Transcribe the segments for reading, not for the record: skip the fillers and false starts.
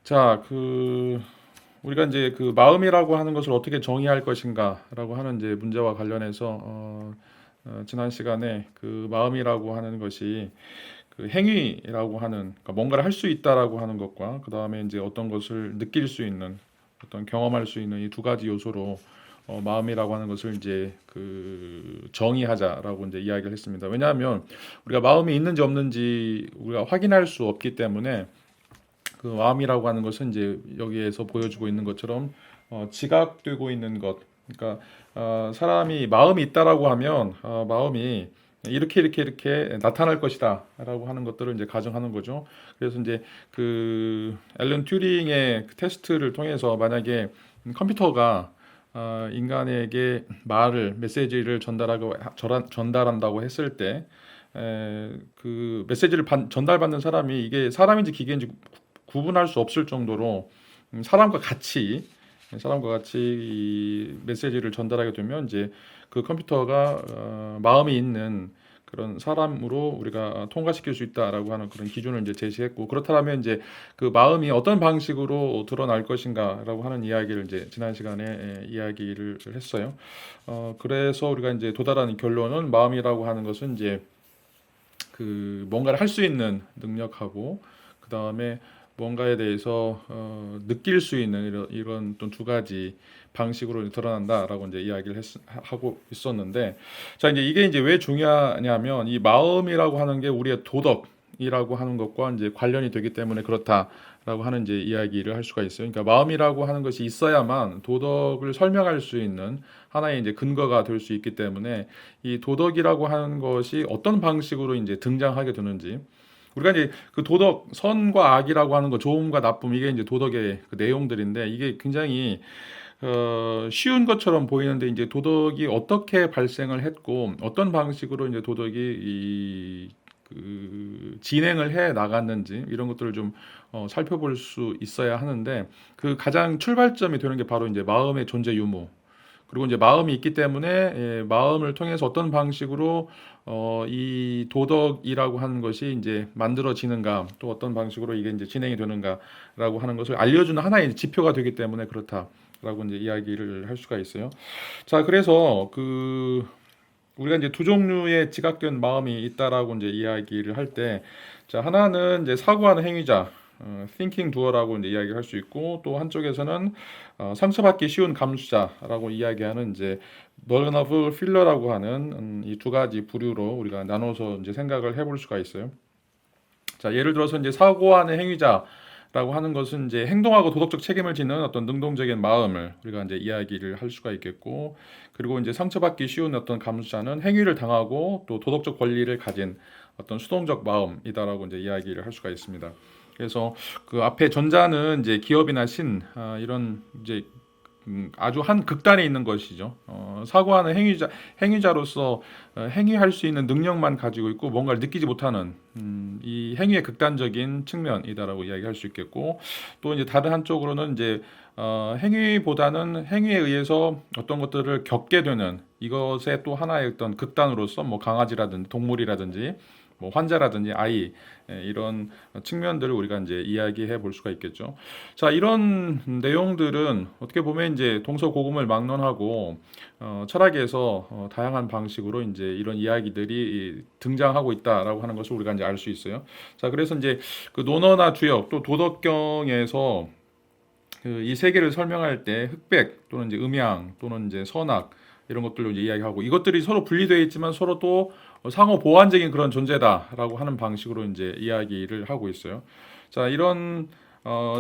자, 우리가 이제 그 마음이라고 하는 것을 어떻게 정의할 것인가라고 하는 이제 문제와 관련해서 지난 시간에 그 마음이라고 하는 것이 그 행위라고 하는, 그러니까 뭔가를 할 수 있다라고 하는 것과 그 다음에 이제 어떤 것을 느낄 수 있는, 어떤 경험할 수 있는 이 두 가지 요소로 마음이라고 하는 것을 이제 그 정의하자라고 이제 이야기를 했습니다. 왜냐하면 우리가 마음이 있는지 없는지 우리가 확인할 수 없기 때문에 그 마음이라고 하는 것은 이제 여기에서 보여주고 있는 것처럼 지각되고 있는 것. 그러니까 사람이 마음이 있다라고 하면 마음이 이렇게 나타날 것이다라고 하는 것들을 이제 가정하는 거죠. 그래서 이제 그 앨런 튜링의 그 테스트를 통해서 만약에 컴퓨터가 인간에게 메시지를 전달한다고 했을 때, 그 메시지를 전달받는 사람이 이게 사람인지 기계인지 구분할 수 없을 정도로 사람과 같이 이 메시지를 전달하게 되면 이제 그 컴퓨터가 마음이 있는 그런 사람으로 우리가 통과시킬 수 있다라고 하는 그런 기준을 이제 제시했고, 그렇다면 이제 그 마음이 어떤 방식으로 드러날 것인가라고 하는 이야기를 이제 지난 시간에 이야기를 했어요. 그래서 우리가 이제 도달하는 결론은 마음이라고 하는 것은 이제 그 뭔가를 할 수 있는 능력하고 그 다음에 뭔가에 대해서 느낄 수 있는 이런 또 두 가지 방식으로 드러난다라고 이제 이야기를 하고 있었는데, 자 이제 이게 이제 왜 중요하냐면 이 마음이라고 하는 게 우리의 도덕이라고 하는 것과 이제 관련이 되기 때문에 그렇다라고 하는 이제 이야기를 할 수가 있어요. 그러니까 마음이라고 하는 것이 있어야만 도덕을 설명할 수 있는 하나의 이제 근거가 될 수 있기 때문에 이 도덕이라고 하는 것이 어떤 방식으로 이제 등장하게 되는지, 우리가 이제 그 도덕, 선과 악이라고 하는 거, 좋음과 나쁨, 이게 이제 도덕의 그 내용들인데, 이게 굉장히 쉬운 것처럼 보이는데 이제 도덕이 어떻게 발생을 했고 어떤 방식으로 이제 도덕이 진행을 해 나갔는지 이런 것들을 좀 살펴볼 수 있어야 하는데, 그 가장 출발점이 되는 게 바로 이제 마음의 존재 유무, 그리고 이제 마음이 있기 때문에 마음을 통해서 어떤 방식으로 이 도덕이라고 하는 것이 이제 만들어지는가, 또 어떤 방식으로 이게 이제 진행이 되는가라고 하는 것을 알려주는 하나의 지표가 되기 때문에 그렇다라고 이제 이야기를 할 수가 있어요. 자, 그래서 우리가 이제 두 종류의 지각된 마음이 있다라고 이제 이야기를 할 때, 자 하나는 이제 사고하는 행위자, thinking doer라고 이제 이야기를 할 수 있고, 또 한쪽에서는 상처받기 쉬운 감수자라고 이야기하는 이제 learnable feeler라고 하는 이 두 가지 부류로 우리가 나눠서 이제 생각을 해볼 수가 있어요. 자, 예를 들어서 이제 사고하는 행위자라고 하는 것은 이제 행동하고 도덕적 책임을 지는 어떤 능동적인 마음을 우리가 이제 이야기를 할 수가 있겠고, 그리고 이제 상처받기 쉬운 어떤 감수자는 행위를 당하고 또 도덕적 권리를 가진 어떤 수동적 마음이다라고 이제 이야기를 할 수가 있습니다. 그래서 그 앞에 전자는 이제 기업이나 이런 이제 아주 한 극단에 있는 것이죠. 사고하는 행위자로서 행위할 수 있는 능력만 가지고 있고 뭔가를 느끼지 못하는 이 행위의 극단적인 측면이다라고 이야기할 수 있겠고, 또 이제 다른 한쪽으로는 이제 행위보다는 행위에 의해서 어떤 것들을 겪게 되는 이것의 또 하나의 어떤 극단으로서 뭐 강아지라든지 동물이라든지 뭐 환자라든지 아이, 이런 측면들을 우리가 이제 이야기해 볼 수가 있겠죠. 자, 이런 내용들은 어떻게 보면 이제 동서고금을 막론하고 철학에서 다양한 방식으로 이제 이런 이야기들이 등장하고 있다라고 하는 것을 우리가 이제 알 수 있어요. 자, 그래서 이제 그 논어나 주역 또 도덕경에서 이 세계를 설명할 때 흑백 또는 이제 음양 또는 이제 선악 이런 것들로 이제 이야기하고, 이것들이 서로 분리되어 있지만 서로 또 상호 보완적인 그런 존재다라고 하는 방식으로 이제 이야기를 하고 있어요. 자, 이런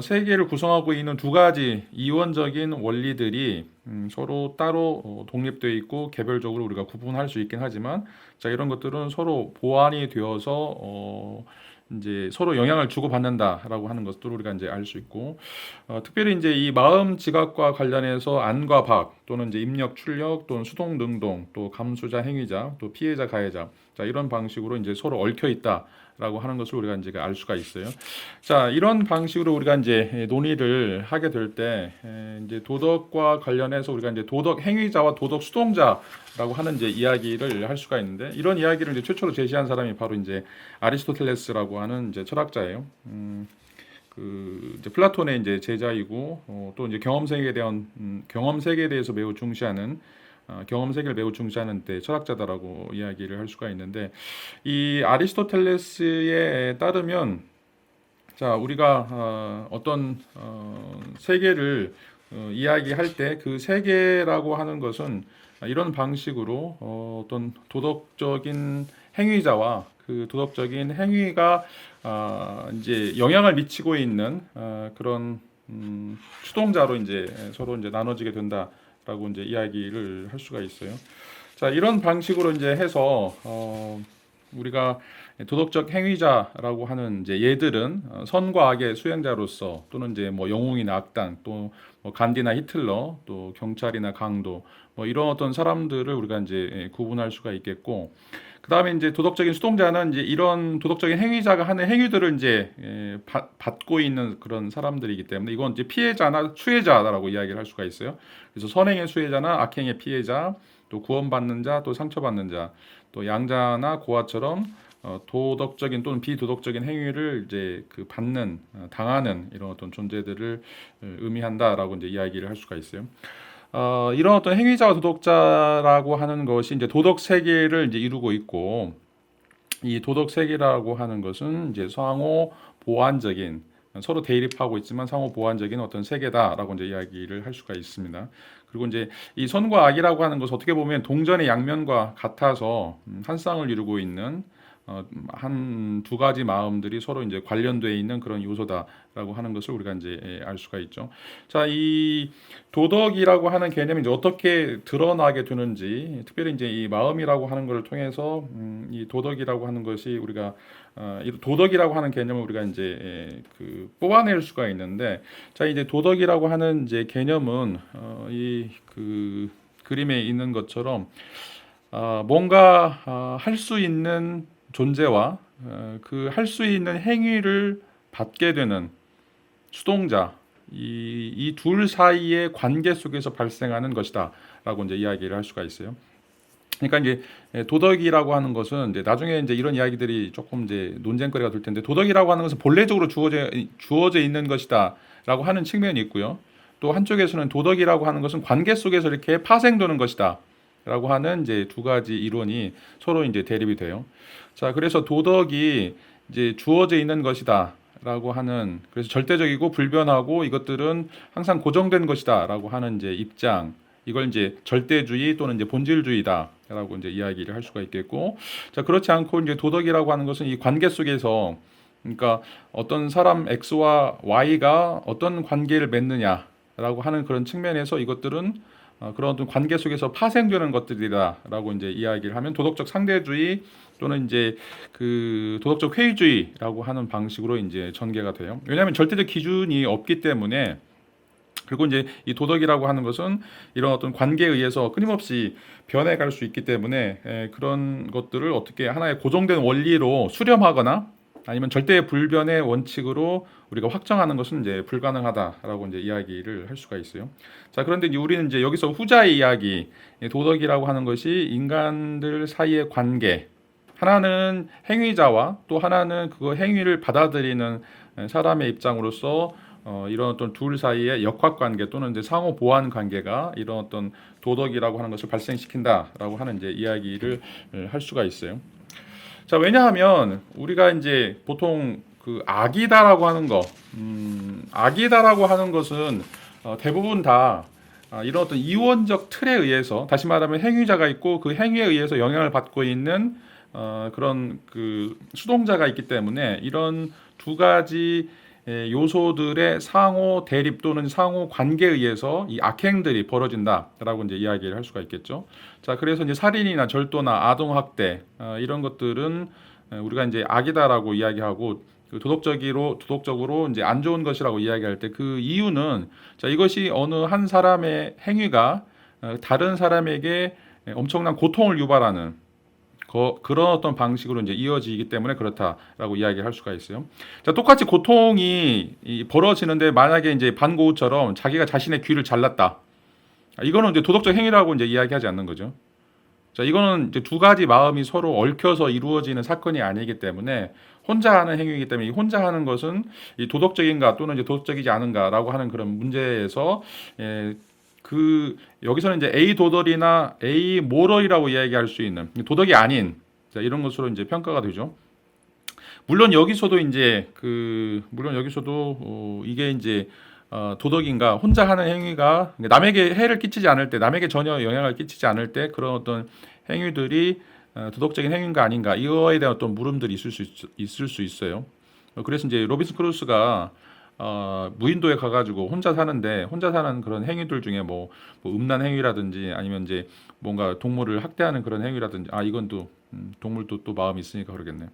세계를 구성하고 있는 두 가지 이원적인 원리들이 서로 따로 독립되어 있고 개별적으로 우리가 구분할 수 있긴 하지만, 자, 이런 것들은 서로 보완이 되어서 이제 서로 영향을 주고받는다라고 하는 것도 우리가 이제 알 수 있고, 특별히 이제 이 마음 지각과 관련해서 안과 박 또는 이제 입력 출력 또는 수동 능동 또 감수자 행위자 또 피해자 가해자, 자 이런 방식으로 이제 서로 얽혀 있다라고 하는 것을 우리가 이제 알 수가 있어요. 자, 이런 방식으로 우리가 이제 논의를 하게 될 때 이제 도덕과 관련해서 우리가 이제 도덕 행위자와 도덕 수동자라고 하는 이제 이야기를 할 수가 있는데, 이런 이야기를 이제 최초로 제시한 사람이 바로 이제 아리스토텔레스라고 하는 이제 철학자예요. 이제 플라톤의 이제 제자이고 또 이제 경험 세계에 대해서 매우 중시하는 경험 세계를 매우 중시하는 때 철학자다라고 이야기를 할 수가 있는데 이 아리스토텔레스에 따르면 자 우리가 어떤 세계를 이야기할 때 그 세계라고 하는 것은 이런 방식으로 어떤 도덕적인 행위자와 그 도덕적인 행위가 이제 영향을 미치고 있는 그런 추동자로 이제 서로 이제 나눠지게 된다라고 이제 이야기를 할 수가 있어요. 자, 이런 방식으로 이제 해서 우리가 도덕적 행위자라고 하는 이제 얘들은 선과 악의 수행자로서 또는 이제 뭐 영웅이나 악당 또 뭐 간디나 히틀러 또 경찰이나 강도 뭐 이런 어떤 사람들을 우리가 이제 구분할 수가 있겠고 그 다음에 이제 도덕적인 수동자는 이제 이런 도덕적인 행위자가 하는 행위들을 이제 받고 있는 그런 사람들이기 때문에 이건 이제 피해자나 수혜자라고 이야기를 할 수가 있어요. 그래서 선행의 수혜자나 악행의 피해자, 또 구원받는 자, 또 상처받는 자, 또 양자나 고아처럼 도덕적인 또는 비도덕적인 행위를 이제 그 받는 당하는 이런 어떤 존재들을 의미한다라고 이제 이야기를 할 수가 있어요. 이런 어떤 행위자와 도덕자라고 하는 것이 이제 도덕 세계를 이제 이루고 있고 이 도덕 세계라고 하는 것은 이제 상호 보완적인 서로 대립하고 있지만 상호 보완적인 어떤 세계다라고 이제 이야기를 할 수가 있습니다. 그리고 이제 이 선과 악이라고 하는 것은 어떻게 보면 동전의 양면과 같아서 한 쌍을 이루고 있는 한 두 가지 마음들이 서로 이제 관련되어 있는 그런 요소다라고 하는 것을 우리가 이제 알 수가 있죠. 자, 이 도덕이라고 하는 개념이 이제 어떻게 드러나게 되는지, 특별히 이제 이 마음이라고 하는 것을 통해서 이 도덕이라고 하는 것이 우리가 이 도덕이라고 하는 개념을 우리가 이제 그 뽑아낼 수가 있는데, 자, 이제 도덕이라고 하는 이제 개념은 이 그 그림에 있는 것처럼 뭔가 할 수 있는 존재와 그 할 수 있는 행위를 받게 되는 수동자 이 둘 사이의 관계 속에서 발생하는 것이다라고 이제 이야기를 할 수가 있어요. 그러니까 이제 도덕이라고 하는 것은 이제 나중에 이제 이런 이야기들이 조금 이제 논쟁거리가 될 텐데 도덕이라고 하는 것은 본래적으로 주어져 있는 것이다라고 하는 측면이 있고요. 또 한쪽에서는 도덕이라고 하는 것은 관계 속에서 이렇게 파생되는 것이다. 라고 하는 이제 두 가지 이론이 서로 이제 대립이 돼요. 자, 그래서 도덕이 이제 주어져 있는 것이다. 라고 하는 그래서 절대적이고 불변하고 이것들은 항상 고정된 것이다. 라고 하는 이제 입장. 이걸 이제 절대주의 또는 이제 본질주의다. 라고 이제 이야기를 할 수가 있겠고. 자, 그렇지 않고 이제 도덕이라고 하는 것은 이 관계 속에서 그러니까 어떤 사람 X와 Y가 어떤 관계를 맺느냐라고 하는 그런 측면에서 이것들은 그런 어떤 관계 속에서 파생되는 것들이다라고 이제 이야기를 하면 도덕적 상대주의 또는 이제 그 도덕적 회의주의라고 하는 방식으로 이제 전개가 돼요. 왜냐하면 절대적 기준이 없기 때문에 그리고 이제 이 도덕이라고 하는 것은 이런 어떤 관계에 의해서 끊임없이 변해갈 수 있기 때문에 그런 것들을 어떻게 하나의 고정된 원리로 수렴하거나 아니면 절대 불변의 원칙으로 우리가 확정하는 것은 이제 불가능하다라고 이제 이야기를 할 수가 있어요. 자, 그런데 이제 우리는 이제 여기서 후자의 이야기, 도덕이라고 하는 것이 인간들 사이의 관계, 하나는 행위자와 또 하나는 그 행위를 받아들이는 사람의 입장으로서 이런 어떤 둘 사이의 역학관계 또는 이제 상호 보완 관계가 이런 어떤 도덕이라고 하는 것을 발생시킨다라고 하는 이제 이야기를 할 수가 있어요. 자, 왜냐하면 우리가 이제 보통 그 악이다라고 하는 거, 악이다라고 하는 것은 대부분 다 이런 어떤 이원적 틀에 의해서 다시 말하면 행위자가 있고 그 행위에 의해서 영향을 받고 있는 그런 그 수동자가 있기 때문에 이런 두 가지 요소들의 상호 대립 또는 상호 관계에 의해서 이 악행들이 벌어진다라고 이제 이야기를 할 수가 있겠죠. 자, 그래서 이제 살인이나 절도나 아동학대 이런 것들은 우리가 이제 악이다라고 이야기하고 그 도덕적으로 이제 안 좋은 것이라고 이야기할 때 그 이유는 자, 이것이 어느 한 사람의 행위가 다른 사람에게 엄청난 고통을 유발하는 그런 어떤 방식으로 이제 이어지기 때문에 그렇다라고 이야기를 할 수가 있어요. 자, 똑같이 고통이 벌어지는데 만약에 이제 반고우처럼 자기가 자신의 귀를 잘랐다. 이거는 이제 도덕적 행위라고 이제 이야기하지 않는 거죠. 자, 이거는 이제 두 가지 마음이 서로 얽혀서 이루어지는 사건이 아니기 때문에 혼자 하는 행위이기 때문에 이 혼자 하는 것은 이 도덕적인가 또는 이제 도덕적이지 않은가라고 하는 그런 문제에서 예, 그 여기서는 이제 A 도덕이나 A 모럴이라고 이야기할 수 있는 도덕이 아닌 자, 이런 것으로 이제 평가가 되죠. 물론 여기서도 이제 물론 여기서도 이게 이제 도덕인가 혼자 하는 행위가 남에게 해를 끼치지 않을 때 남에게 전혀 영향을 끼치지 않을 때 그런 어떤 행위들이 도덕적인 행위인가 아닌가 이거에 대한 어떤 물음들이 있을 수 있어요. 그래서 이제 로빈슨 크루소가 무인도에 가가지고 혼자 사는데 혼자 사는 그런 행위들 중에 뭐 음란 행위라든지 아니면 이제 뭔가 동물을 학대하는 그런 행위라든지 이건 또 동물도 또 마음이 있으니까 그러겠네.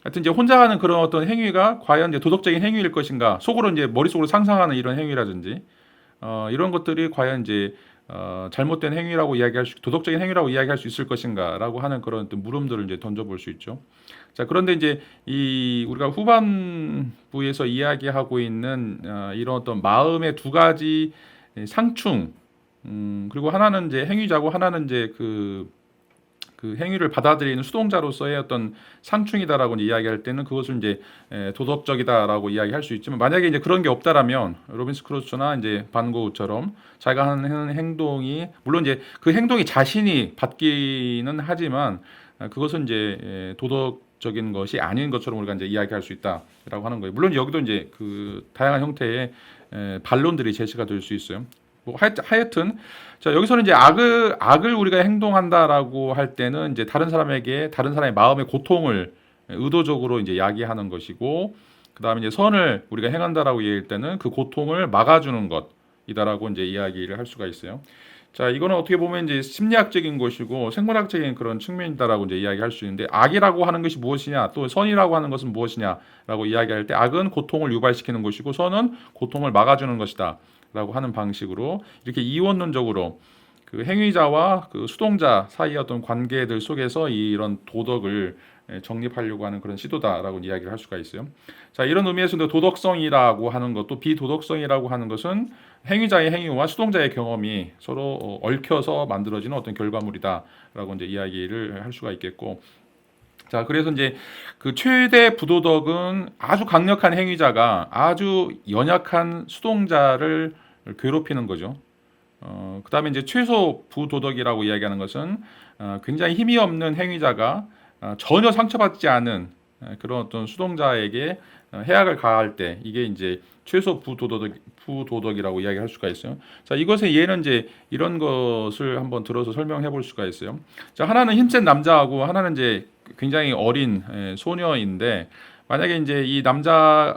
하여튼 이제 혼자 하는 그런 어떤 행위가 과연 이제 도덕적인 행위일 것인가, 속으로 이제 머릿속으로 상상하는 이런 행위라든지, 이런 것들이 과연 이제 잘못된 행위라고 도덕적인 행위라고 이야기할 수 있을 것인가라고 하는 그런 어떤 물음들을 이제 던져볼 수 있죠. 자, 그런데 이제 우리가 후반부에서 이야기하고 있는 이런 어떤 마음의 두 가지 상충, 그리고 하나는 이제 행위자고 하나는 이제 그 행위를 받아들이는 수동자로서의 어떤 상충이다라고 이야기할 때는 그것을 이제 도덕적이다라고 이야기할 수 있지만 만약에 이제 그런 게 없다라면 로빈스 크루소나 이제 반 고흐처럼 자기가 하는 행동이 물론 이제 그 행동이 자신이 받기는 하지만 그것은 이제 도덕적인 것이 아닌 것처럼 우리가 이제 이야기할 수 있다라고 하는 거예요. 물론 여기도 이제 그 다양한 형태의 반론들이 제시가 될 수 있어요. 하여튼 자 여기서는 이제 악을 우리가 행동한다라고 할 때는 이제 다른 사람의 마음의 고통을 의도적으로 이제 야기하는 것이고 그다음에 이제 선을 우리가 행한다라고 얘기할 때는 그 고통을 막아주는 것이다라고 이제 이야기를 할 수가 있어요. 자 이거는 어떻게 보면 이제 심리학적인 것이고 생물학적인 그런 측면이다라고 이제 이야기할 수 있는데 악이라고 하는 것이 무엇이냐 또 선이라고 하는 것은 무엇이냐라고 이야기할 때 악은 고통을 유발시키는 것이고 선은 고통을 막아주는 것이다. 라고 하는 방식으로 이렇게 이원론적으로 그 행위자와 그 수동자 사이의 어떤 관계들 속에서 이런 도덕을 정립하려고 하는 그런 시도다라고 이야기를 할 수가 있어요. 자, 이런 의미에서 도덕성이라고 하는 것도 비도덕성이라고 하는 것은 행위자의 행위와 수동자의 경험이 서로 얽혀서 만들어지는 어떤 결과물이다라고 이제 이야기를 할 수가 있겠고 자, 그래서 이제 그 최대 부도덕은 아주 강력한 행위자가 아주 연약한 수동자를 괴롭히는 거죠. 그다음에 이제 최소 부도덕이라고 이야기하는 것은 굉장히 힘이 없는 행위자가 전혀 상처받지 않은 그런 어떤 수동자에게 해악을 가할 때 이게 이제 최소 부도덕이라고 이야기할 수가 있어요. 자, 이것의 예는 이제 이런 것을 한번 들어서 설명해 볼 수가 있어요. 자, 하나는 힘센 남자하고 하나는 이제 굉장히 어린 소녀인데 만약에 이제 이 남자가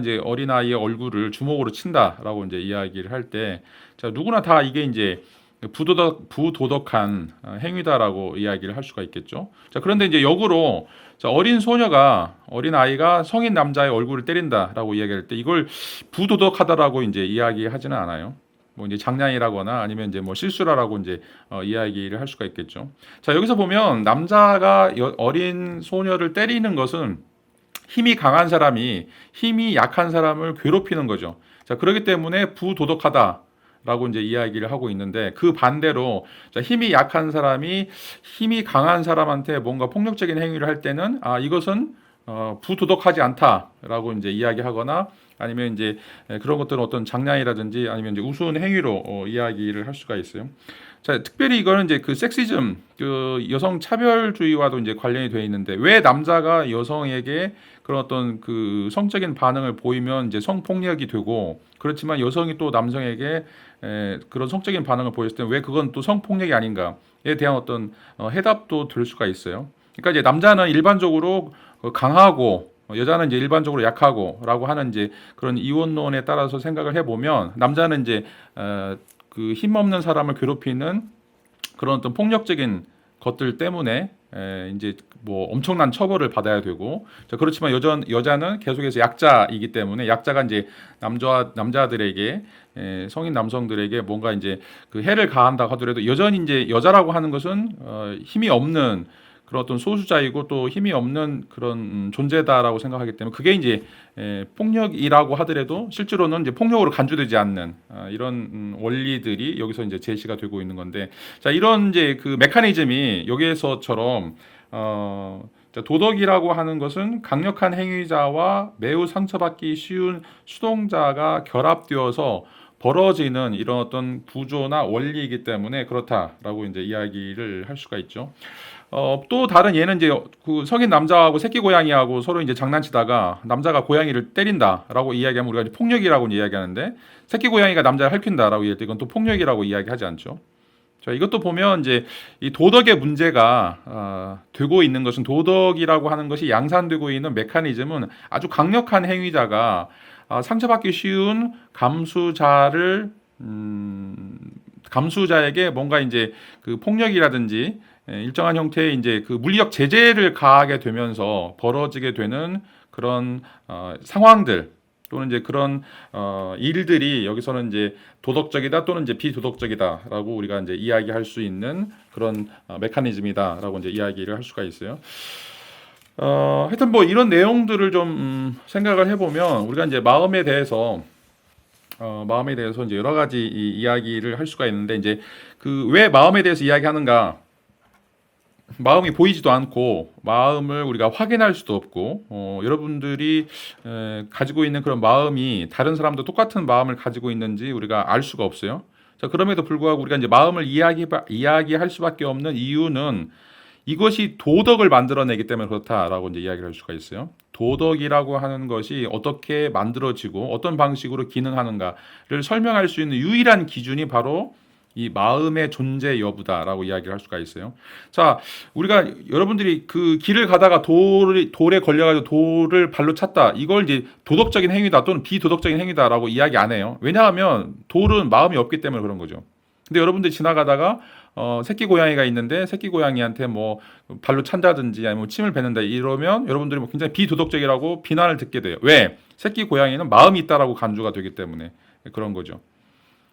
이제 어린 아이의 얼굴을 주먹으로 친다라고 이제 이야기를 할 때 자, 누구나 다 이게 이제 부도덕한 행위다라고 이야기를 할 수가 있겠죠. 자, 그런데 이제 역으로 자, 어린 아이가 성인 남자의 얼굴을 때린다라고 이야기할 때 이걸 부도덕하다라고 이제 이야기하지는 않아요. 뭐 이제 장난이라거나 아니면 이제 뭐 실수라고 이제 이야기를 할 수가 있겠죠. 자, 여기서 보면 남자가 어린 소녀를 때리는 것은 힘이 강한 사람이 힘이 약한 사람을 괴롭히는 거죠. 자, 그렇기 때문에 부도덕하다. 라고 이제 이야기를 하고 있는데 그 반대로 자, 힘이 약한 사람이 힘이 강한 사람한테 뭔가 폭력적인 행위를 할 때는 이것은 부도덕하지 않다라고 이제 이야기하거나 아니면 이제 그런 것들은 어떤 장난이라든지 아니면 이제 우스운 행위로 이야기를 할 수가 있어요. 자, 특별히 이거는 이제 그 섹시즘, 그 여성 차별주의와도 이제 관련이 되어 있는데 왜 남자가 여성에게 그런 어떤 그 성적인 반응을 보이면 이제 성폭력이 되고 그렇지만 여성이 또 남성에게 그런 성적인 반응을 보였을 때 왜 그건 또 성폭력이 아닌가에 대한 어떤 해답도 될 수가 있어요. 그러니까 이제 남자는 일반적으로 강하고 여자는 이제 일반적으로 약하고라고 하는 이제 그런 이원론에 따라서 생각을 해보면 남자는 이제 그 힘없는 사람을 괴롭히는 그런 어떤 폭력적인 것들 때문에 이제 뭐 엄청난 처벌을 받아야 되고 자, 그렇지만 여자는 계속해서 약자이기 때문에 약자가 이제 남자들에게 성인 남성들에게 뭔가 이제 그 해를 가한다 하더라도 여전히 이제 여자라고 하는 것은 힘이 없는 그런 어떤 소수자이고 또 힘이 없는 그런 존재다라고 생각하기 때문에 그게 이제 폭력이라고 하더라도 실제로는 이제 폭력으로 간주되지 않는 이런 원리들이 여기서 이제 제시가 되고 있는 건데, 자 이런 이제 그 메커니즘이 여기에서처럼 자, 도덕이라고 하는 것은 강력한 행위자와 매우 상처받기 쉬운 수동자가 결합되어서 벌어지는 이런 어떤 구조나 원리이기 때문에 그렇다라고 이제 이야기를 할 수가 있죠. 또 다른 예는 이제 그 성인 남자하고 새끼 고양이하고 서로 이제 장난치다가 남자가 고양이를 때린다라고 이야기하면 우리가 이제 폭력이라고 이야기하는데, 새끼 고양이가 남자를 핥힌다라고 이야기할 때 이건 또 폭력이라고 이야기하지 않죠. 자, 이것도 보면 이제 이 도덕의 문제가 되고 있는 것은, 도덕이라고 하는 것이 양산되고 있는 메커니즘은 아주 강력한 행위자가 상처받기 쉬운 감수자에게 뭔가 이제 그 폭력이라든지 일정한 형태의 이제 그 물리적 제재를 가하게 되면서 벌어지게 되는 그런 상황들 또는 이제 그런 일들이 여기서는 이제 도덕적이다 또는 이제 비도덕적이다라고 우리가 이제 이야기할 수 있는 그런 메커니즘이다라고 이제 이야기를 할 수가 있어요. 하여튼 뭐 이런 내용들을 좀 생각을 해보면 우리가 이제 마음에 대해서 이제 여러 가지 이야기를 할 수가 있는데, 이제 그 왜 마음에 대해서 이야기하는가? 마음이 보이지도 않고 마음을 우리가 확인할 수도 없고, 여러분들이 가지고 있는 그런 마음이 다른 사람도 똑같은 마음을 가지고 있는지 우리가 알 수가 없어요. 자, 그럼에도 불구하고 우리가 이제 마음을 이야기할 수밖에 없는 이유는 이것이 도덕을 만들어내기 때문에 그렇다라고 이제 이야기를 할 수가 있어요. 도덕이라고 하는 것이 어떻게 만들어지고 어떤 방식으로 기능하는가를 설명할 수 있는 유일한 기준이 바로 이 마음의 존재 여부다라고 이야기를 할 수가 있어요. 자, 우리가 여러분들이 그 길을 가다가 돌에 걸려가지고 돌을 발로 찼다. 이걸 이제 도덕적인 행위다 또는 비도덕적인 행위다라고 이야기 안 해요. 왜냐하면 돌은 마음이 없기 때문에 그런 거죠. 근데 여러분들이 지나가다가 새끼 고양이가 있는데 새끼 고양이한테 뭐 발로 찬다든지 아니면 침을 뱉는다 이러면 여러분들이 뭐 굉장히 비도덕적이라고 비난을 듣게 돼요. 왜? 새끼 고양이는 마음이 있다라고 간주가 되기 때문에 그런 거죠.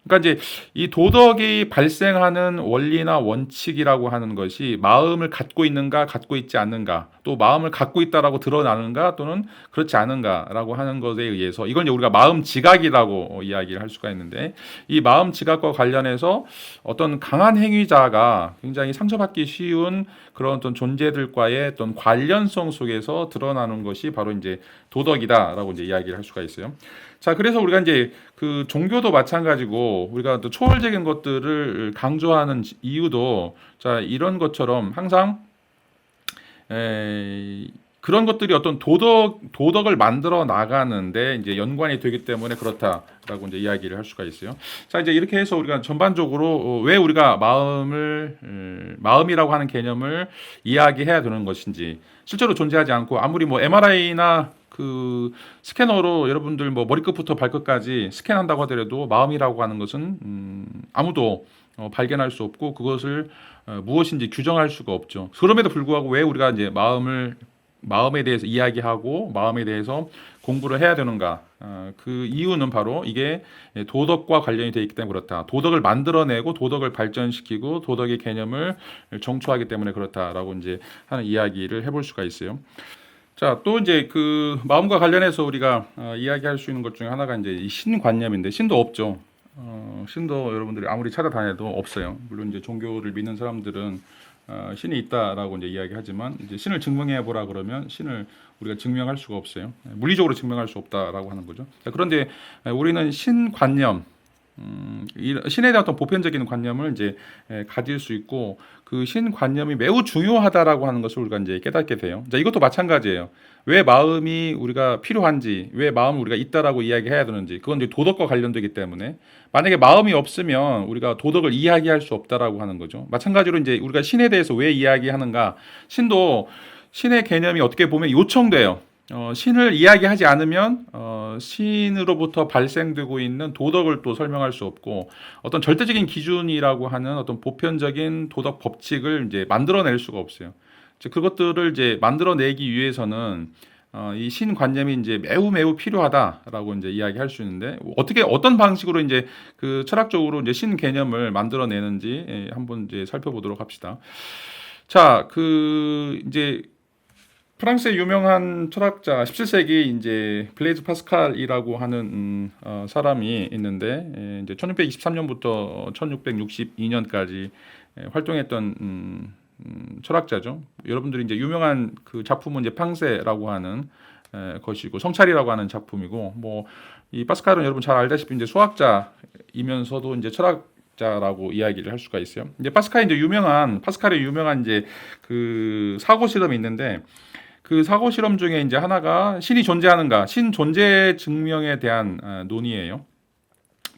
그러니까 이제 이 도덕이 발생하는 원리나 원칙이라고 하는 것이 마음을 갖고 있는가 갖고 있지 않는가, 또 마음을 갖고 있다라고 드러나는가 또는 그렇지 않은가라고 하는 것에 의해서, 이걸 이제 우리가 마음 지각이라고 이야기를 할 수가 있는데, 이 마음 지각과 관련해서 어떤 강한 행위자가 굉장히 상처받기 쉬운 그런 어떤 존재들과의 어떤 관련성 속에서 드러나는 것이 바로 이제 도덕이다라고 이제 이야기를 할 수가 있어요. 자, 그래서 우리가 이제 그 종교도 마찬가지고 우리가 또 초월적인 것들을 강조하는 이유도, 자, 이런 것처럼 항상 그런 것들이 어떤 도덕을 만들어 나가는데 이제 연관이 되기 때문에 그렇다라고 이제 이야기를 할 수가 있어요. 자, 이제 이렇게 해서 우리가 전반적으로 왜 우리가 마음이라고 하는 개념을 이야기해야 되는 것인지, 실제로 존재하지 않고 아무리 뭐 MRI나 그 스캐너로 여러분들 뭐 머리끝부터 발끝까지 스캔한다고 하더라도 마음이라고 하는 것은 아무도 발견할 수 없고 그것을 무엇인지 규정할 수가 없죠. 그럼에도 불구하고 왜 우리가 이제 마음에 대해서 이야기하고 마음에 대해서 공부를 해야 되는가? 그 이유는 바로 이게 도덕과 관련이 되어 있기 때문에 그렇다. 도덕을 만들어내고 도덕을 발전시키고 도덕의 개념을 정초하기 때문에 그렇다라고 이제 하는 이야기를 해볼 수가 있어요. 자, 또 이제 그 마음과 관련해서 우리가 이야기할 수 있는 것 중에 하나가 이제 이 신관념인데, 신도 없죠. 신도 여러분들이 아무리 찾아다녀도 없어요. 물론 이제 종교를 믿는 사람들은 신이 있다라고 이제 이야기하지만, 이제 신을 증명해 보라 그러면 신을 우리가 증명할 수가 없어요. 물리적으로 증명할 수 없다라고 하는 거죠. 자, 그런데 우리는 신관념, 신에 대한 어떤 보편적인 관념을 이제 가질 수 있고, 그 신관념이 매우 중요하다라고 하는 것을 우리가 이제 깨닫게 돼요. 자, 이것도 마찬가지예요. 왜 마음이 우리가 필요한지, 왜 마음을 우리가 있다라고 이야기해야 되는지, 그건 이제 도덕과 관련되기 때문에, 만약에 마음이 없으면 우리가 도덕을 이야기할 수 없다라고 하는 거죠. 마찬가지로 이제 우리가 신에 대해서 왜 이야기하는가, 신도 신의 개념이 어떻게 보면 요청돼요. 신을 이야기하지 않으면 신으로부터 발생되고 있는 도덕을 또 설명할 수 없고, 어떤 절대적인 기준이라고 하는 어떤 보편적인 도덕 법칙을 이제 만들어낼 수가 없어요. 이제 그것들을 이제 만들어내기 위해서는 이 신관념이 이제 매우 필요하다라고 이제 이야기할 수 있는데, 어떤 방식으로 이제 그 철학적으로 이제 신 개념을 만들어내는지 한번 이제 살펴보도록 합시다. 자, 이제 프랑스의 유명한 철학자 17세기 이제 블레이즈 파스칼이라고 하는 사람이 있는데 이제 1623년부터 1662년까지 활동했던 철학자죠. 여러분들이 이제 유명한 그 작품은 이제 팡세라고 하는 것이고 성찰이라고 하는 작품이고 뭐 이 파스칼은 여러분 잘 알다시피 이제 수학자이면서도 이제 철학자라고 이야기를 할 수가 있어요. 이제 파스칼의 유명한 이제 그 사고 실험이 있는데 그 사고 실험 중에 이제 하나가 신이 존재하는가, 신 존재 증명에 대한 논의예요.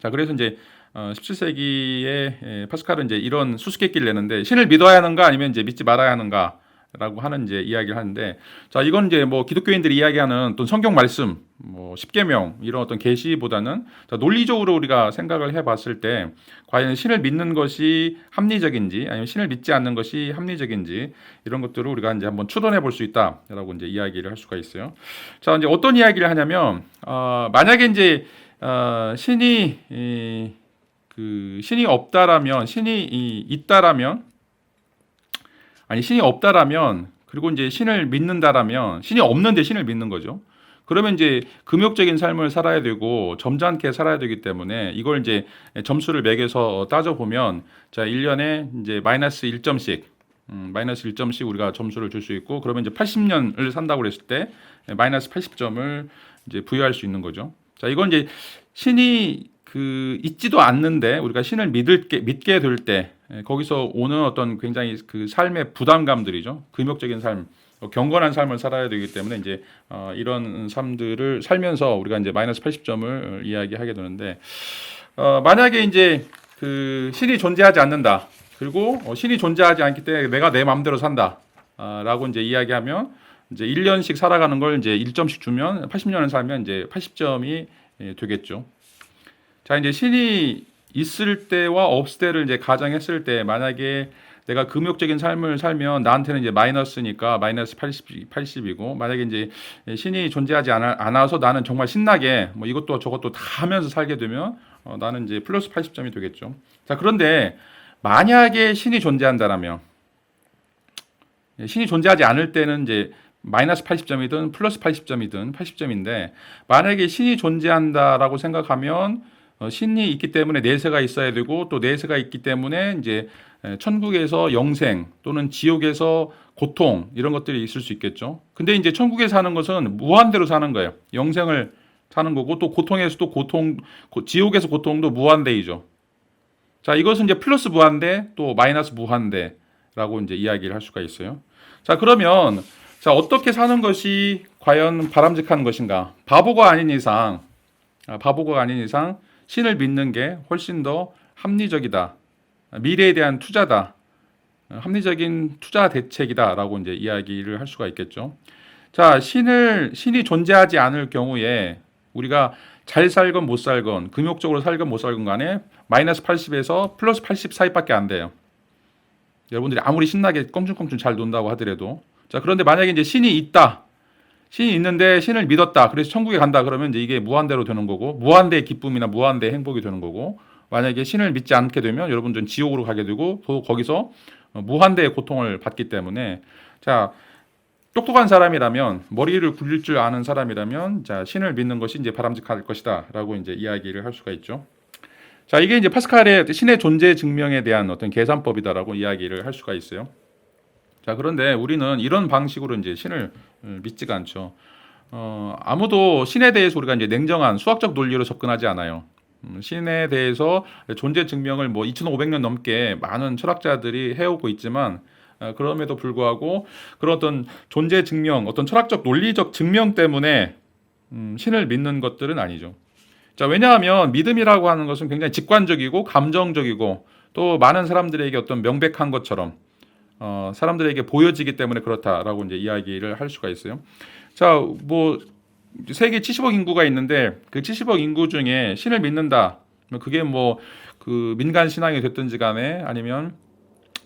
자, 그래서 이제 17세기에 파스칼은 이제 이런 수수께끼를 내는데 신을 믿어야 하는가 아니면 이제 믿지 말아야 하는가라고 하는 이제 이야기를 하는데 자, 이건 이제 뭐 기독교인들이 이야기하는 어떤 성경 말씀, 뭐 십계명 이런 어떤 계시보다는 자, 논리적으로 우리가 생각을 해봤을 때 과연 신을 믿는 것이 합리적인지 아니면 신을 믿지 않는 것이 합리적인지 이런 것들을 우리가 이제 한번 추론해 볼 수 있다라고 이제 이야기를 할 수가 있어요. 자, 이제 어떤 이야기를 하냐면 만약에 이제 신이 없다라면 신이 없다라면 그리고 이제 신을 믿는다라면 신이 없는데 신을 믿는 거죠. 그러면 이제 금욕적인 삶을 살아야 되고 점잖게 살아야 되기 때문에 이걸 이제 점수를 매겨서 따져 보면 자, 1년에 이제 마이너스 1점씩 우리가 점수를 줄 수 있고 그러면 이제 80년을 산다고 그랬을 때 마이너스 80점을 이제 부여할 수 있는 거죠. 자, 이건 이제 신이 있지도 않는데 우리가 신을 믿게 될 때 거기서 오는 어떤 굉장히 그 삶의 부담감들이죠. 금욕적인 삶, 경건한 삶을 살아야 되기 때문에 이제 이런 삶들을 살면서 우리가 이제 마이너스 80점을 이야기하게 되는데 만약에 이제 그 신이 존재하지 않는다. 그리고 신이 존재하지 않기 때문에 내가 내 마음대로 산다. 라고 이제 이야기하면 이제 1년씩 살아가는 걸 이제 1점씩 주면 80년을 살면 이제 80점이 되겠죠. 자, 이제 신이 있을 때와 없을 때를 이제 가정했을 때 만약에 내가 금욕적인 삶을 살면 나한테는 이제 마이너스니까 마이너스 80이고 만약에 이제 신이 존재하지 않아서 나는 정말 신나게 뭐 이것도 저것도 다 하면서 살게 되면 나는 이제 플러스 80점이 되겠죠. 자, 그런데 만약에 신이 존재한다라면 신이 존재하지 않을 때는 이제 마이너스 80점이든 플러스 80점이든 80점인데 만약에 신이 존재한다라고 생각하면 신이 있기 때문에 내세가 있어야 되고 또 내세가 있기 때문에 이제 천국에서 영생 또는 지옥에서 고통 이런 것들이 있을 수 있겠죠. 근데 이제 천국에 사는 것은 무한대로 사는 거예요. 영생을 사는 거고 또 고통에서도 지옥에서 고통도 무한대이죠. 자, 이것은 이제 플러스 무한대 또 마이너스 무한대라고 이제 이야기를 할 수가 있어요. 자, 그러면 자, 어떻게 사는 것이 과연 바람직한 것인가? 바보가 아닌 이상 신을 믿는 게 훨씬 더 합리적이다. 미래에 대한 투자다. 합리적인 투자 대책이다라고 이제 이야기를 할 수가 있겠죠. 자, 신이 존재하지 않을 경우에 우리가 잘 살건 못 살건 금욕적으로 살건 못 살건 간에 마이너스 80에서 플러스 80 사이밖에 안 돼요. 여러분들이 아무리 신나게 껑충껑충 잘 논다고 하더라도 자, 그런데 만약에 이제 신이 있는데 신을 믿었다. 그래서 천국에 간다. 그러면 이제 이게 무한대로 되는 거고, 무한대의 기쁨이나 무한대의 행복이 되는 거고, 만약에 신을 믿지 않게 되면 여러분들은 지옥으로 가게 되고, 또 거기서 무한대의 고통을 받기 때문에, 자, 똑똑한 사람이라면, 머리를 굴릴 줄 아는 사람이라면, 자, 신을 믿는 것이 이제 바람직할 것이다. 라고 이제 이야기를 할 수가 있죠. 자, 이게 이제 파스칼의 신의 존재 증명에 대한 어떤 계산법이다라고 이야기를 할 수가 있어요. 자, 그런데 우리는 이런 방식으로 이제 신을 믿지가 않죠. 아무도 신에 대해서 우리가 이제 냉정한 수학적 논리로 접근하지 않아요. 신에 대해서 존재 증명을 뭐 2,500년 넘게 많은 철학자들이 해오고 있지만 그럼에도 불구하고 그런 어떤 존재 증명, 어떤 철학적 논리적 증명 때문에 신을 믿는 것들은 아니죠. 자, 왜냐하면 믿음이라고 하는 것은 굉장히 직관적이고 감정적이고 또 많은 사람들에게 어떤 명백한 것처럼 사람들에게 보여지기 때문에 그렇다라고 이제 이야기를 할 수가 있어요. 자, 뭐 세계 70억 인구가 있는데 그 70억 인구 중에 신을 믿는다. 그게 뭐 그 민간 신앙이 됐든지 간에 아니면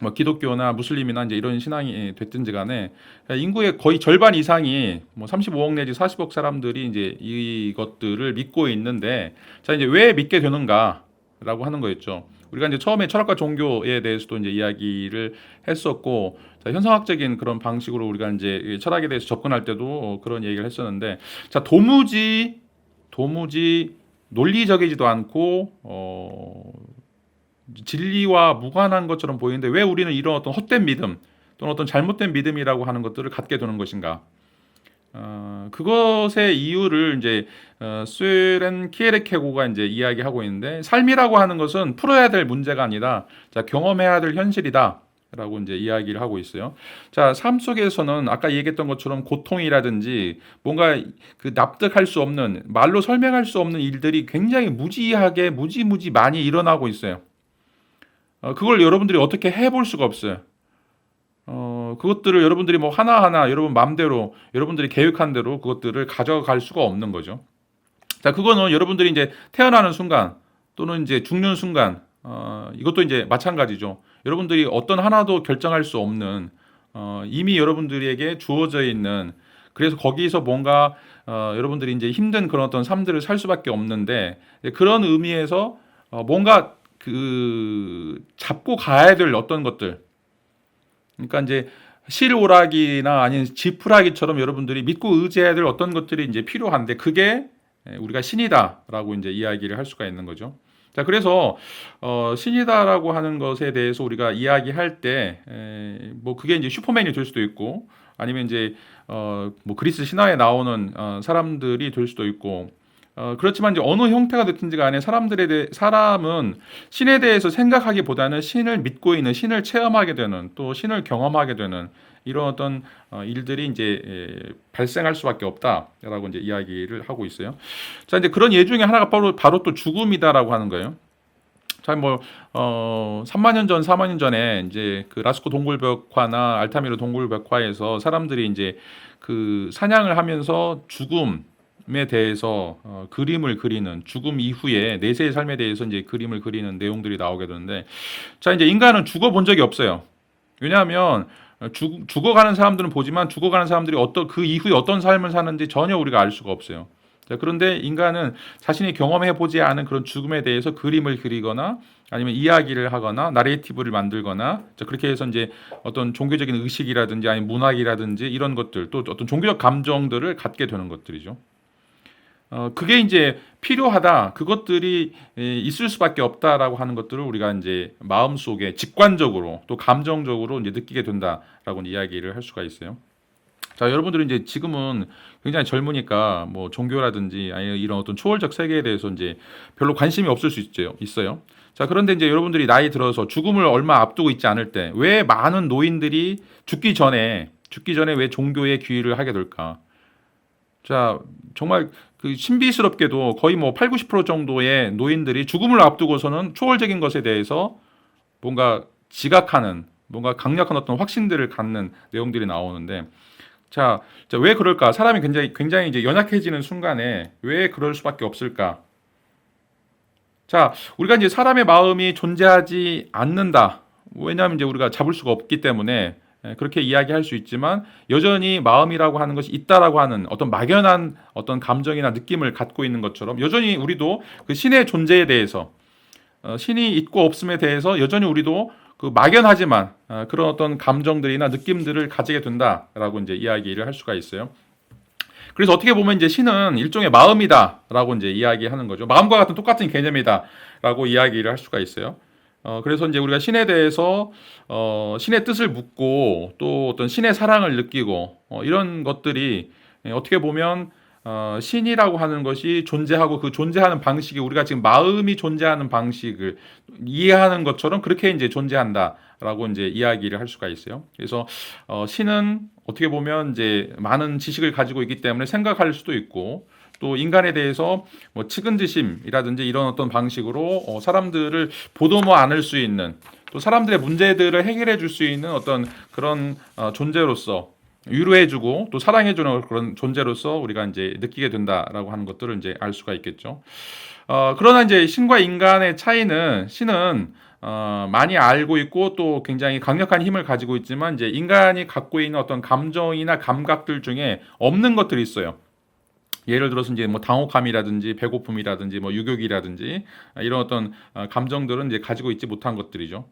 뭐 기독교나 무슬림이나 이제 이런 신앙이 됐든지 간에 인구의 거의 절반 이상이 뭐 35억 내지 40억 사람들이 이제 이것들을 믿고 있는데 자, 이제 왜 믿게 되는가? 라고 하는 거였죠. 우리가 이제 처음에 철학과 종교에 대해서도 이제 이야기를 했었고, 자, 현상학적인 그런 방식으로 우리가 이제 철학에 대해서 접근할 때도 그런 얘기를 했었는데, 자, 도무지 논리적이지도 않고, 진리와 무관한 것처럼 보이는데 왜 우리는 이런 어떤 헛된 믿음 또는 어떤 잘못된 믿음이라고 하는 것들을 갖게 되는 것인가? 그것의 이유를 이제 스웨렌 키에르케고가 이제 이야기하고 있는데, 삶이라고 하는 것은 풀어야 될 문제가 아니라 자, 경험해야 될 현실이다. 라고 이제 이야기를 하고 있어요. 자, 삶 속에서는 아까 얘기했던 것처럼 고통이라든지 뭔가 그 납득할 수 없는, 말로 설명할 수 없는 일들이 굉장히 무지하게 무지무지 많이 일어나고 있어요. 그걸 여러분들이 어떻게 해볼 수가 없어요. 그것들을 여러분들이 뭐 하나하나 여러분 마음대로 여러분들이 계획한 대로 그것들을 가져갈 수가 없는 거죠. 자, 그거는 여러분들이 이제 태어나는 순간 또는 이제 죽는 순간, 이것도 이제 마찬가지죠. 여러분들이 어떤 하나도 결정할 수 없는, 이미 여러분들에게 주어져 있는, 그래서 거기서 뭔가 여러분들이 이제 힘든 그런 어떤 삶들을 살 수밖에 없는데, 그런 의미에서 뭔가 그 잡고 가야 될 어떤 것들, 그러니까 이제 실오라기나 아니면 지푸라기처럼 여러분들이 믿고 의지해야 될 어떤 것들이 이제 필요한데, 그게 우리가 신이다라고 이제 이야기를 할 수가 있는 거죠. 자, 그래서 신이다라고 하는 것에 대해서 우리가 이야기할 때 뭐 그게 이제 슈퍼맨이 될 수도 있고, 아니면 이제 뭐 그리스 신화에 나오는 사람들이 될 수도 있고, 그렇지만 이제 어느 형태가 됐든지 간에 사람은 신에 대해서 생각하기보다는 신을 믿고 있는, 신을 체험하게 되는, 또 신을 경험하게 되는 이런 어떤 일들이 이제 발생할 수밖에 없다라고 이제 이야기를 하고 있어요. 자, 이제 그런 예 중에 하나가 바로 또 죽음이다라고 하는 거예요. 자, 뭐 3만 년 전, 4만 년 전에 이제 그 라스코 동굴벽화나 알타미르 동굴벽화에서 사람들이 이제 그 사냥을 하면서 죽음에 대해서 그림을 그리는, 죽음 이후에 내세의 삶에 대해서 이제 그림을 그리는 내용들이 나오게 되는데, 자, 이제 인간은 죽어본 적이 없어요. 왜냐하면 죽어가는 사람들은 보지만 죽어가는 사람들이 그 이후에 어떤 삶을 사는지 전혀 우리가 알 수가 없어요. 자, 그런데 인간은 자신이 경험해 보지 않은 그런 죽음에 대해서 그림을 그리거나 아니면 이야기를 하거나 나레이티브를 만들거나, 자, 그렇게 해서 이제 어떤 종교적인 의식이라든지 아니면 문학이라든지 이런 것들, 또 어떤 종교적 감정들을 갖게 되는 것들이죠. 그게 이제 필요하다, 그것들이 있을 수밖에 없다라고 하는 것들을 우리가 이제 마음속에 직관적으로 또 감정적으로 이제 느끼게 된다라고 이야기를 할 수가 있어요. 자, 여러분들은 이제 지금은 굉장히 젊으니까 뭐 종교라든지 아니면 이런 어떤 초월적 세계에 대해서 이제 별로 관심이 없을 수 있어요. 자, 그런데 이제 여러분들이 나이 들어서 죽음을 얼마 앞두고 있지 않을 때 왜 많은 노인들이 죽기 전에 왜 종교에 귀의를 하게 될까? 자, 정말 그 신비스럽게도 거의 뭐 8, 90% 정도의 노인들이 죽음을 앞두고서는 초월적인 것에 대해서 뭔가 지각하는, 뭔가 강력한 어떤 확신들을 갖는 내용들이 나오는데, 자, 왜 그럴까? 사람이 굉장히 이제 연약해지는 순간에 왜 그럴 수밖에 없을까? 자, 우리가 이제 사람의 마음이 존재하지 않는다. 왜냐하면 이제 우리가 잡을 수가 없기 때문에 그렇게 이야기할 수 있지만, 여전히 마음이라고 하는 것이 있다라고 하는 어떤 막연한 어떤 감정이나 느낌을 갖고 있는 것처럼, 여전히 우리도 그 신의 존재에 대해서, 신이 있고 없음에 대해서 여전히 우리도 그 막연하지만 그런 어떤 감정들이나 느낌들을 가지게 된다라고 이제 이야기를 할 수가 있어요. 그래서 어떻게 보면 이제 신은 일종의 마음이다라고 이제 이야기하는 거죠. 마음과 같은 똑같은 개념이다라고 이야기를 할 수가 있어요. 그래서 이제 우리가 신에 대해서 신의 뜻을 묻고 또 어떤 신의 사랑을 느끼고 이런 것들이 어떻게 보면 신이라고 하는 것이 존재하고 그 존재하는 방식이 우리가 지금 마음이 존재하는 방식을 이해하는 것처럼 그렇게 이제 존재한다라고 이제 이야기를 할 수가 있어요. 그래서 신은 어떻게 보면 이제 많은 지식을 가지고 있기 때문에 생각할 수도 있고, 또 인간에 대해서 뭐 측은지심이라든지 이런 어떤 방식으로 사람들을 보도모 않을 수 있는, 또 사람들의 문제들을 해결해 줄 수 있는 어떤 그런 존재로서 위로해주고 또 사랑해주는 그런 존재로서 우리가 이제 느끼게 된다라고 하는 것들을 이제 알 수가 있겠죠. 그러나 이제 신과 인간의 차이는, 신은 많이 알고 있고 또 굉장히 강력한 힘을 가지고 있지만, 이제 인간이 갖고 있는 어떤 감정이나 감각들 중에 없는 것들이 있어요. 예를 들어서 이제 뭐 당혹감이라든지 배고픔이라든지 뭐 유격이라든지 이런 어떤 감정들은 이제 가지고 있지 못한 것들이죠.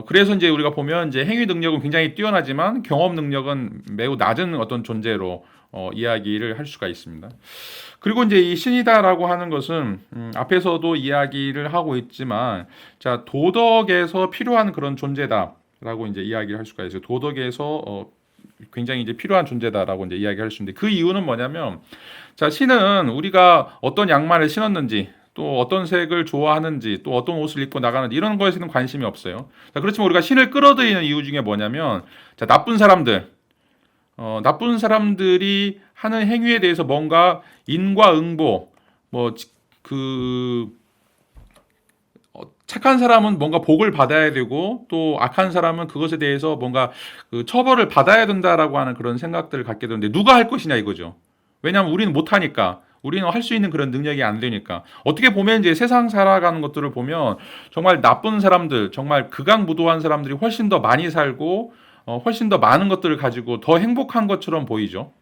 그래서 이제 우리가 보면 이제 행위 능력은 굉장히 뛰어나지만 경험 능력은 매우 낮은 어떤 존재로 이야기를 할 수가 있습니다. 그리고 이제 이 신이다라고 하는 것은 앞에서도 이야기를 하고 있지만 자 도덕에서 필요한 그런 존재다라고 이제 이야기를 할 수가 있어요. 도덕에서 굉장히 이제 필요한 존재다라고 이제 이야기할 수 있는데 그 이유는 뭐냐면 자 신은 우리가 어떤 양말을 신었는지 또 어떤 색을 좋아하는지 또 어떤 옷을 입고 나가는지 이런 거에서는 관심이 없어요. 자, 그렇지만 우리가 신을 끌어들이는 이유 중에 뭐냐면 자, 나쁜 사람들이 하는 행위에 대해서 뭔가 인과응보 뭐그 착한 사람은 뭔가 복을 받아야 되고 또 악한 사람은 그것에 대해서 뭔가 그 처벌을 받아야 된다라고 하는 그런 생각들을 갖게 되는데 누가 할 것이냐 이거죠. 왜냐하면 우리는 못하니까. 우리는 할 수 있는 그런 능력이 안 되니까. 어떻게 보면 이제 세상 살아가는 것들을 보면 정말 나쁜 사람들, 정말 극악무도한 사람들이 훨씬 더 많이 살고 훨씬 더 많은 것들을 가지고 더 행복한 것처럼 보이죠.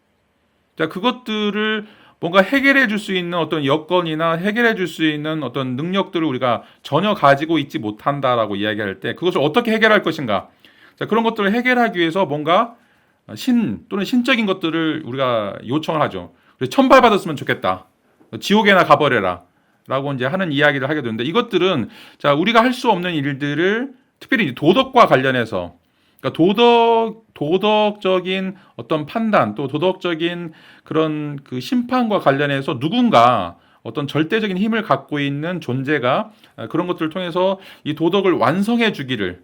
자, 그것들을 뭔가 해결해 줄 수 있는 어떤 여건이나 해결해 줄 수 있는 어떤 능력들을 우리가 전혀 가지고 있지 못한다라고 이야기할 때 그것을 어떻게 해결할 것인가. 자, 그런 것들을 해결하기 위해서 뭔가 신 또는 신적인 것들을 우리가 요청을 하죠. 그래서 천벌 받았으면 좋겠다. 지옥에나 가버려라. 라고 이제 하는 이야기를 하게 되는데 이것들은 자, 우리가 할 수 없는 일들을 특별히 도덕과 관련해서 그러니까 도덕적인 어떤 판단 또 도덕적인 그런 그 심판과 관련해서 누군가 어떤 절대적인 힘을 갖고 있는 존재가 그런 것들을 통해서 이 도덕을 완성해 주기를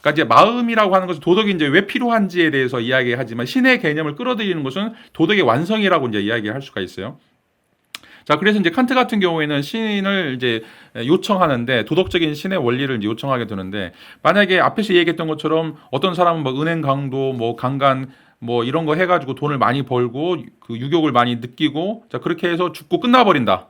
그러니까 이제 마음이라고 하는 것은 도덕이 이제 왜 필요한지에 대해서 이야기하지만 신의 개념을 끌어들이는 것은 도덕의 완성이라고 이제 이야기할 수가 있어요. 자, 그래서 이제 칸트 같은 경우에는 신을 이제 요청하는데 도덕적인 신의 원리를 이제 요청하게 되는데 만약에 앞에서 얘기했던 것처럼 어떤 사람은 뭐 은행 강도, 뭐 강간, 뭐 이런 거 해가지고 돈을 많이 벌고 그 유욕을 많이 느끼고 자 그렇게 해서 죽고 끝나버린다.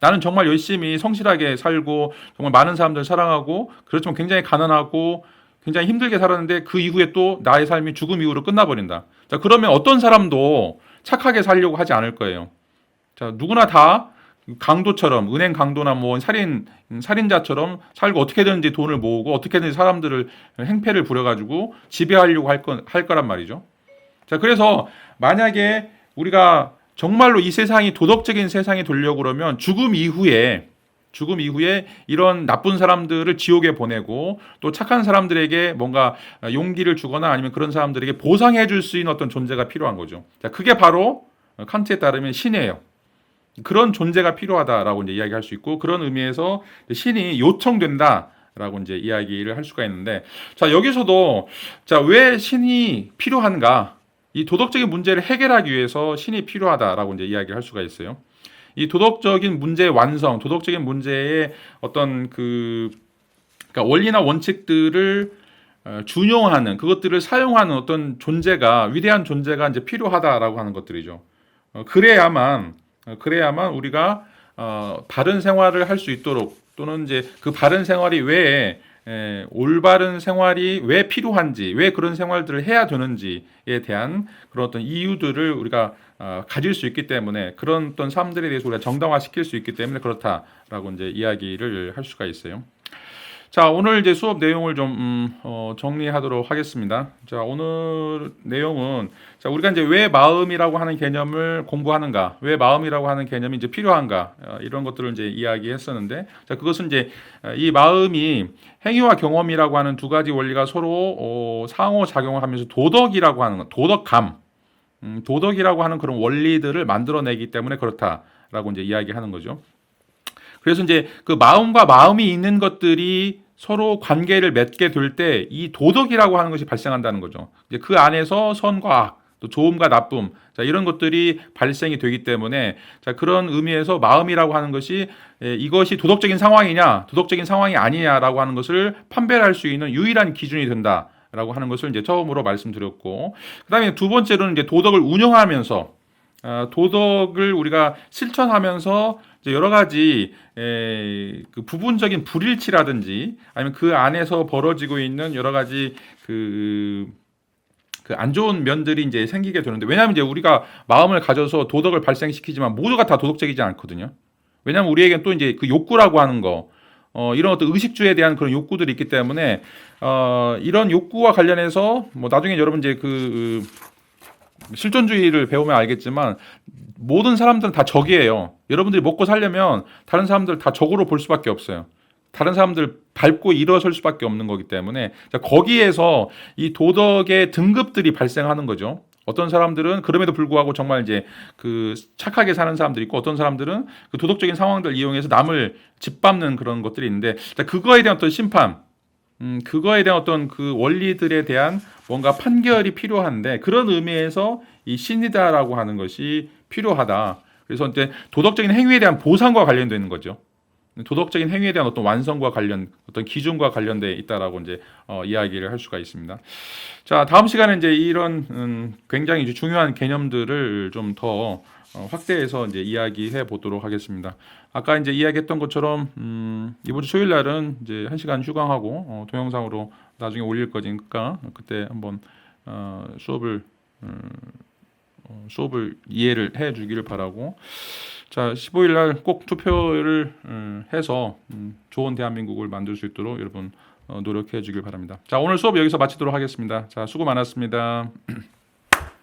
나는 정말 열심히 성실하게 살고 정말 많은 사람들 사랑하고 그렇지만 굉장히 가난하고 굉장히 힘들게 살았는데 그 이후에 또 나의 삶이 죽음 이후로 끝나버린다. 자 그러면 어떤 사람도 착하게 살려고 하지 않을 거예요. 자, 누구나 다 강도처럼 은행 강도나 뭐 살인자처럼 살고 어떻게든지 돈을 모으고 어떻게든지 사람들을 행패를 부려가지고 지배하려고 할 거란 말이죠. 자, 그래서 만약에 우리가 정말로 이 세상이 도덕적인 세상이 되려고 그러면 죽음 이후에 이런 나쁜 사람들을 지옥에 보내고 또 착한 사람들에게 뭔가 용기를 주거나 아니면 그런 사람들에게 보상해 줄 수 있는 어떤 존재가 필요한 거죠. 자, 그게 바로 칸트에 따르면 신이에요. 그런 존재가 필요하다라고 이제 이야기할 수 있고 그런 의미에서 신이 요청된다라고 이제 이야기를 할 수가 있는데 자 여기서도 자 왜 신이 필요한가 이 도덕적인 문제를 해결하기 위해서 신이 필요하다라고 이제 이야기를 할 수가 있어요. 이 도덕적인 문제의 완성, 도덕적인 문제의 어떤 그러니까 원리나 원칙들을 준용하는 그것들을 사용하는 어떤 존재가 위대한 존재가 이제 필요하다라고 하는 것들이죠. 그래야만 우리가 바른 생활을 할 수 있도록 또는 이제 그 바른 생활이 왜 올바른 생활이 왜 필요한지 왜 그런 생활들을 해야 되는지에 대한 그런 어떤 이유들을 우리가 가질 수 있기 때문에 그런 어떤 삶들에 대해서 우리가 정당화시킬 수 있기 때문에 그렇다라고 이제 이야기를 할 수가 있어요. 자, 오늘 이제 수업 내용을 좀 정리하도록 하겠습니다. 자, 오늘 내용은 자, 우리가 이제 왜 마음이라고 하는 개념을 공부하는가, 왜 마음이라고 하는 개념이 이제 필요한가 이런 것들을 이제 이야기했었는데, 자, 그것은 이제 이 마음이 행위와 경험이라고 하는 두 가지 원리가 서로 상호 작용을 하면서 도덕이라고 하는 것, 도덕이라고 하는 그런 원리들을 만들어내기 때문에 그렇다라고 이제 이야기하는 거죠. 그래서 이제 그 마음과 마음이 있는 것들이 서로 관계를 맺게 될 때 이 도덕이라고 하는 것이 발생한다는 거죠. 이제 그 안에서 선과 악, 또 좋음과 나쁨, 자, 이런 것들이 발생이 되기 때문에 자, 그런 의미에서 마음이라고 하는 것이 이것이 도덕적인 상황이냐, 도덕적인 상황이 아니냐라고 하는 것을 판별할 수 있는 유일한 기준이 된다라고 하는 것을 이제 처음으로 말씀드렸고, 그다음에 두 번째로는 이제 도덕을 운영하면서 도덕을 우리가 실천하면서 이제 여러 가지 그 부분적인 불일치라든지 아니면 그 안에서 벌어지고 있는 여러 가지 그 그 안 좋은 면들이 이제 생기게 되는데, 왜냐하면 이제 우리가 마음을 가져서 도덕을 발생시키지만 모두가 다 도덕적이지 않거든요. 왜냐하면 우리에겐 또 이제 그 욕구라고 하는 거, 이런 어떤 의식주에 대한 그런 욕구들이 있기 때문에, 이런 욕구와 관련해서 뭐 나중에 여러분 이제 그 실존주의를 배우면 알겠지만 모든 사람들은 다 적이에요. 여러분들이 먹고 살려면 다른 사람들 다 적으로 볼 수밖에 없어요. 다른 사람들 밟고 일어설 수밖에 없는 거기 때문에, 자, 거기에서 이 도덕의 등급들이 발생하는 거죠. 어떤 사람들은 그럼에도 불구하고 정말 이제 그 착하게 사는 사람들이 있고, 어떤 사람들은 그 도덕적인 상황들을 이용해서 남을 짓밟는 그런 것들이 있는데, 자, 그거에 대한 어떤 심판, 그거에 대한 어떤 그 원리들에 대한 뭔가 판결이 필요한데, 그런 의미에서 이 신이다라고 하는 것이 필요하다. 그래서 이제 도덕적인 행위에 대한 보상과 관련되어 있는 거죠. 도덕적인 행위에 대한 어떤 완성과 관련, 어떤 기준과 관련돼 있다라고 이제 이야기를 할 수가 있습니다. 자, 다음 시간에 이제 이런 굉장히 이제 중요한 개념들을 좀 더 확대해서 이제 이야기해 보도록 하겠습니다. 아까 이제 이야기했던 것처럼 이번 주 수요일 날은 이제 1시간 휴강하고 동영상으로 나중에 올릴 거니까 그때 한번 수업을 이해를 해 주기를 바라고, 자, 15일 날 꼭 투표를 해서 좋은 대한민국을 만들 수 있도록 여러분 노력해 주길 바랍니다. 자, 오늘 수업 여기서 마치도록 하겠습니다. 자, 수고 많았습니다.